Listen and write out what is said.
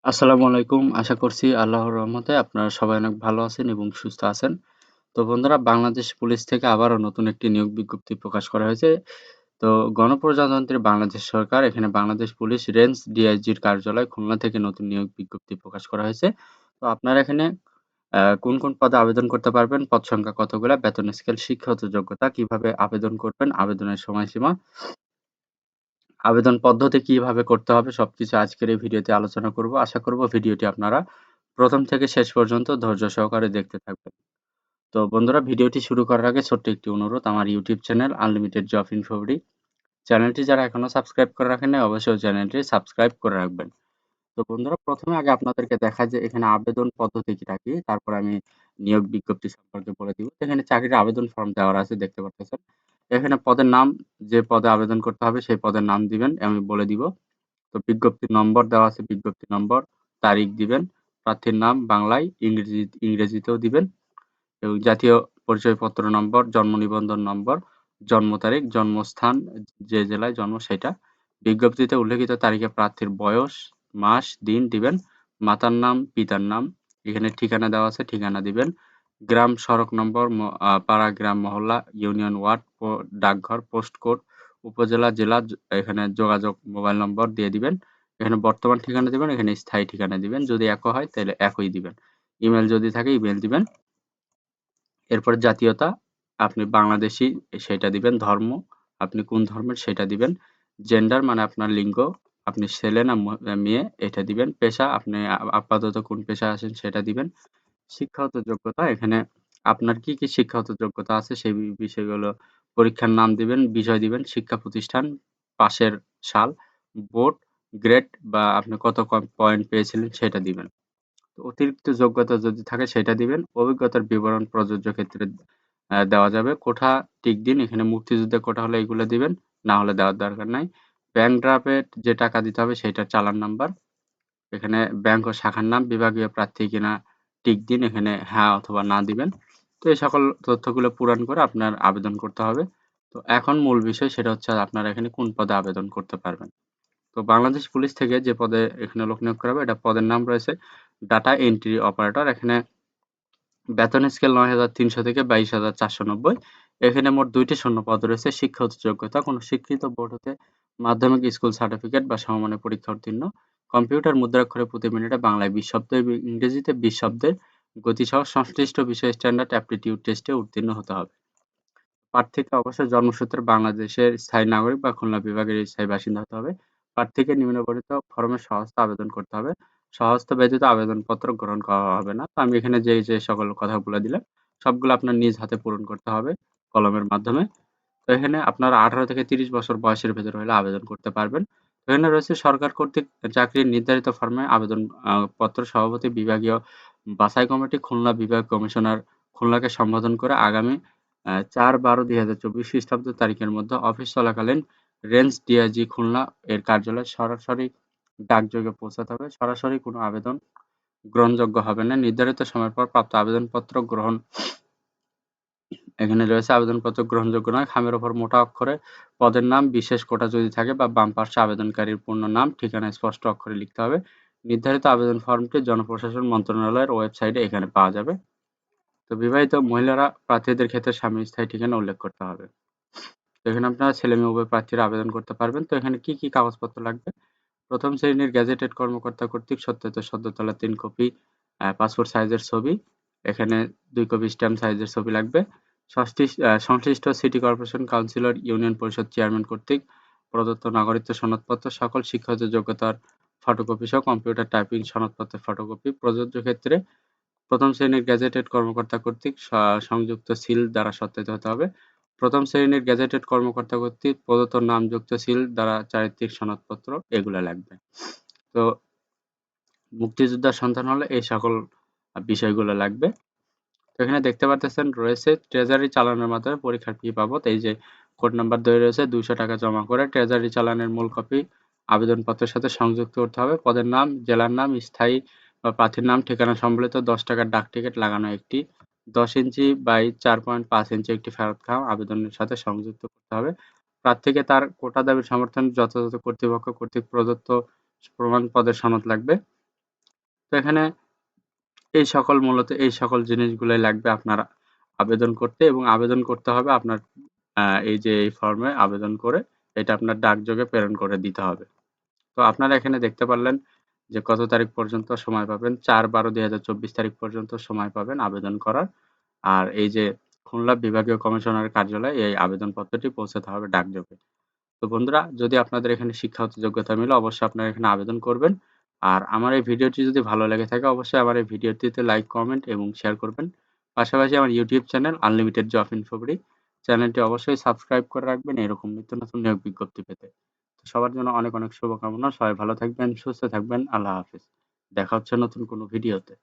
আসসালামু আলাইকুম। আশা করছি আল্লাহর রহমতে আপনারা সবাই অনেক ভালো আছেন এবং সুস্থ আছেন। তো বন্ধুরা, বাংলাদেশ পুলিশ থেকে আবারও নতুন একটি নিয়োগ বিজ্ঞপ্তি প্রকাশ করা হয়েছে। তো গণপ্রজাতন্ত্রী বাংলাদেশ সরকার এখানে বাংলাদেশ পুলিশ রেঞ্জ ডিআইজির কার্যালয় খুলনা থেকে নতুন নিয়োগ বিজ্ঞপ্তি প্রকাশ করা হয়েছে। তো আপনারা এখানে কোন পদে আবেদন করতে পারবেন, পদ সংখ্যা কতগুলা, বেতন স্কেল, শিক্ষাগত যোগ্যতা, কিভাবে আবেদন করবেন, আবেদনের সময়সীমা, আবেদন পদ্ধতি কিভাবে করতে হবে সবকিছু আজকের এই ভিডিওতে আলোচনা করব। আশা করব ভিডিওটি আপনারা প্রথম থেকে শেষ পর্যন্ত ধৈর্য সহকারে দেখতে থাকবেন। তো বন্ধুরা, ভিডিওটি শুরু করার আগে ছোট্ট একটি অনুরোধ, আমার ইউটিউব চ্যানেল আনলিমিটেড জব ইনফোডি চ্যানেলটি যারা এখনো সাবস্ক্রাইব করে রাখেন নাই অবশ্যই চ্যানেলটি সাবস্ক্রাইব করে রাখবেন। তো বন্ধুরা, প্রথমে আগে আপনাদেরকে দেখায় যে এখানে আবেদন পদ্ধতিটা কি, তারপর আমি নিয়োগ বিজ্ঞপ্তি সম্পর্কে বলে দিব। এখানে চাকরির আবেদন ফর্ম দেওয়া আছে, দেখতে পাচ্ছেন। এখানে পদের নাম, যে পদে আবেদন করতে হবে সেই পদের নাম দিবেন, আমি বলে দিব। তো বিজ্ঞপ্তির নম্বর দেওয়া আছে, বিজ্ঞপ্তি নম্বর, তারিখ দিবেন, প্রার্থীর নাম বাংলায়, ইংরেজিতেও দিবেন এবং জাতীয় পরিচয়পত্র নম্বর, জন্ম নিবন্ধন নম্বর, জন্ম তারিখ, জন্মস্থান, যে জেলায় জন্ম সেটা। বিজ্ঞপ্তিতে উল্লেখিত তারিখে প্রার্থীর বয়স, মাস, দিন দিবেন। মাতার নাম, পিতার নাম, এখানে ঠিকানা দেওয়া আছে, ঠিকানা দিবেন। গ্রাম, সড়ক নম্বর, পাড়া, গ্রাম, মহল্লা, ইউনিয়ন, ওয়ার্ড, ডাকঘর, পোস্ট কোড, উপজেলা, জেলা, এখানে যোগাযোগ মোবাইল নম্বর দিয়ে দিবেন। এখানে বর্তমান ঠিকানা দিবেন, এখানে স্থায়ী ঠিকানা দিবেন। যদি একই হয় তাহলে একই দিবেন। ইমেল যদি থাকে ইমেল দিবেন। এরপর জাতীয়তা, আপনি বাংলাদেশী সেটা দিবেন। ধর্ম, আপনি কোন ধর্মের সেটা দিবেন। জেন্ডার মানে আপনার লিঙ্গ, আপনি ছেলে না মেয়ে এটা দিবেন। পেশা, আপনি আপাতত কোন পেশায় আছেন সেটা দিবেন। শিক্ষাগত যোগ্যতা, এখানে আপনার কি শিক্ষাগত যোগ্যতা আছে সেই বিষয়গুলো, পরীক্ষার নাম দিবেন, বিষয় দিবেন, শিক্ষা প্রতিষ্ঠান, পাশের সাল, বোর্ড, গ্রেড বা আপনি কত পয়েন্ট পেয়েছিলেন সেটা দিবেন। তো অতিরিক্ত যোগ্যতা যদি থাকে সেটা দিবেন। অভিজ্ঞতার বিবরণ প্রযোজ্য ক্ষেত্রে দেওয়া যাবে। কোঠা টিক দিন, এখানে মুক্তিযুদ্ধের কোটা হলে এগুলো দিবেন, না হলে দেওয়ার দরকার নাই। ব্যাংক ড্রাফটে যে টাকা দিতে হবে সেটার চালান নাম্বার, এখানে ব্যাংক ও শাখার নাম, বিভাগীয় প্রার্থী কিনা টিক দিন, এখানে হ্যাঁ অথবা না দিবেন। তো এই সকল তথ্যগুলো পূরণ করে আপনার আবেদন করতে হবে। তো এখন মূল বিষয় সেটা হচ্ছে আপনারা এখানে কোন পদে আবেদন করতে পারবেন। তো বাংলাদেশ পুলিশ থেকে যে পদে এখানে লোক নিয়োগ করা হবে, এটা পদের নাম রয়েছে ডাটা এন্ট্রি অপারেটর। এখানে বেতন স্কেল ৯,৩০০ থেকে ২২,৪৯০। এখানে মোট ২ টি শূন্য পদ রয়েছে। শিক্ষাগত যোগ্যতা, কোনো স্বীকৃত বোর্ড হতে মাধ্যমিক স্কুল সার্টিফিকেট বা সমমানের পরীক্ষা উত্তীর্ণ। কম্পিউটার মুদ্রাক্ষরে প্রতি মিনিটে বাংলায় ২০ শব্দ এবং ইংরেজিতে ২০ শব্দের গতিসহ সংশ্লিষ্ট বিষয়ে স্ট্যান্ডার্ড অ্যাপটিটিউড টেস্টে উত্তীর্ণ হতে হবে। প্রার্থীকে অবশ্যই জন্মসূত্রে বাংলাদেশের স্থায়ী নাগরিক বা খুলনা বিভাগের স্থায়ী বাসিন্দা হতে হবে। প্রার্থীকে নিম্নবর্ণিত ফরমে স্বহস্তে আবেদন করতে হবে। স্বহস্ত ব্যতীত আবেদনপত্র গ্রহণ করা হবে না। তো আমি এখানে যে সকল কথাগুলো দিলাম সবগুলো আপনার নিজ হাতে পূরণ করতে হবে কলমের মাধ্যমে। তো এখানে আপনারা 18 থেকে 30 বছর বয়সের ভেতরে হলে আবেদন করতে পারবেন। তো এখানে রয়েছে সরকার কর্তৃক চাকরির নির্ধারিত ফরমে আবেদন পত্র, সভাপতি, বিভাগীয় বাছাই কমিটি, খুলনা বিভাগ কমিশনার খুলনাকে সম্বোধন করে আগামী ৪/১২/২০২৪ খ্রিস্টাব্দ তারিখের মধ্যে অফিস চলাকালীন রেঞ্জ ডিআইজি খুলনা এর কার্যালয়ে সরাসরি ডাকযোগে পৌঁছাতে হবে। সরাসরি কোনো আবেদন গ্রহণযোগ্য হবে না। নির্ধারিত সময়ের পর প্রাপ্ত আবেদনপত্র গ্রহণ, এখানে রয়েছে আবেদনপত্র গ্রহণযোগ্য নয়। খামের ওপর মোটা অক্ষরে পদের নাম, বিশেষ কোটা যদি থাকে বা বাম পার্শ্বে আবেদনকারীর পূর্ণ নাম, ঠিকানা স্পষ্ট অক্ষরে লিখতে হবে। নির্ধারিত আবেদন ফর্মটি জনপ্রশাসন মন্ত্রণালয়ের ওয়েবসাইটে এখানে পাওয়া যাবে। তো বিবাহিত মহিলারা প্রার্থীদের ক্ষেত্রে স্বামীর স্থায়ী ঠিকানা উল্লেখ করতে হবে। তো এখানে আপনারা ছেলে-মেয়ে উভয় প্রার্থীরা আবেদন করতে পারবেন। তো এখানে কি কাগজপত্র লাগবে? প্রথম শ্রেণীর গেজেটেড কর্মকর্তা কর্তৃক সত্যায়িত সদ্য তোলা ৩ কপি পাসপোর্ট সাইজের ছবি, এখানে ২ কপি স্ট্যাম্প সাইজের ছবি লাগবে। সংশ্লিষ্ট সিটি কর্পোরেশন কাউন্সিলর, ইউনিয়ন পরিষদ চেয়ারম্যান কর্তৃক প্রদত্ত নাগরিকত্ব সনদপত্র, সকল শিক্ষাগত যোগ্যতার ফটোকপি সহ কম্পিউটার টাইপিং সনদপত্রের ফটোকপি। প্রযোজ্য ক্ষেত্রে প্রথম শ্রেণীর গেজেটেড কর্মকর্তা কর্তৃক সংযুক্ত সিল দ্বারা সত্যায়িত হতে হবে। প্রথম শ্রেণীর গেজেটেড কর্মকর্তা কর্তৃক প্রদত্ত নামযুক্ত সিল দ্বারা চারিত্রিক সনদপত্র, এগুলা লাগবে। তো মুক্তিযোদ্ধার সন্তান হলে এই সকল বিষয়গুলো লাগবে। তো এখানে দেখতে পারতেছেন রয়েছে ট্রেজারি চালানের মাধ্যমে পরীক্ষার ফি বাবদ, এই যে কোড নাম্বার দেওয়া রয়েছে, 200 টাকা জমা করে ট্রেজারি চালানের মূল কপি আবেদনপত্রের সাথে সংযুক্ত করতে হবে। পদের নাম, জেলার নাম, স্থায়ী বা প্রার্থীর নাম, ঠিকানা সম্বলিত 10 টাকার ডাক টিকিট লাগানো একটি, 10 ইঞ্চি বাই 4.5 ইঞ্চি একটি ফেরত খাম আবেদনের সাথে সংযুক্ত করতে হবে। প্রার্থীকে তার কোটা দাবির সমর্থনে যথাযথ কর্তৃপক্ষ কর্তৃক প্রদত্ত প্রমাণপত্রের সনদ লাগবে। তো এখানে মূলত এই সকল জিনিসগুলাই লাগবে আপনার আবেদন করতে, এবং আবেদন করতে হবে আপনার এই যে এই ফর্মে আবেদন করে এটা আপনার ডাকযোগে প্রেরণ করে দিতে হবে। তো আপনারা এখানে দেখতে পারলেন যে কত তারিখ পর্যন্ত সময় পাবেন। ৪/১২/২০২৪ তারিখ পর্যন্ত সময় পাবেন আবেদন করার। আর এই যে খুলনা বিভাগীয় কমিশনারের কার্যালয়ে এই আবেদনপত্রটি পৌঁছাতে হবে ডাকযোগে। তো বন্ধুরা, যদি আপনাদের এখানে শিক্ষাগত যোগ্যতা মিলে অবশ্যই আপনারা এখানে আবেদন করবেন। আর আমার এই ভিডিওটি যদি ভালো লেগে থাকে অবশ্যই আমার এই ভিডিওটিতে লাইক, কমেন্ট এবং শেয়ার করবেন। পাশাপাশি আমার ইউটিউব চ্যানেল আনলিমিটেড জব ইনফোগিরি চ্যানেলটি অবশ্যই সাবস্ক্রাইব করে রাখবেন এরকম নিত্য নতুন নিয়োগ বিজ্ঞপ্তি পেতে। তো সবার জন্য অনেক শুভকামনা। সবাই ভালো থাকবেন, সুস্থ থাকবেন। আল্লাহ হাফেজ। দেখা হচ্ছে নতুন কোনো ভিডিওতে।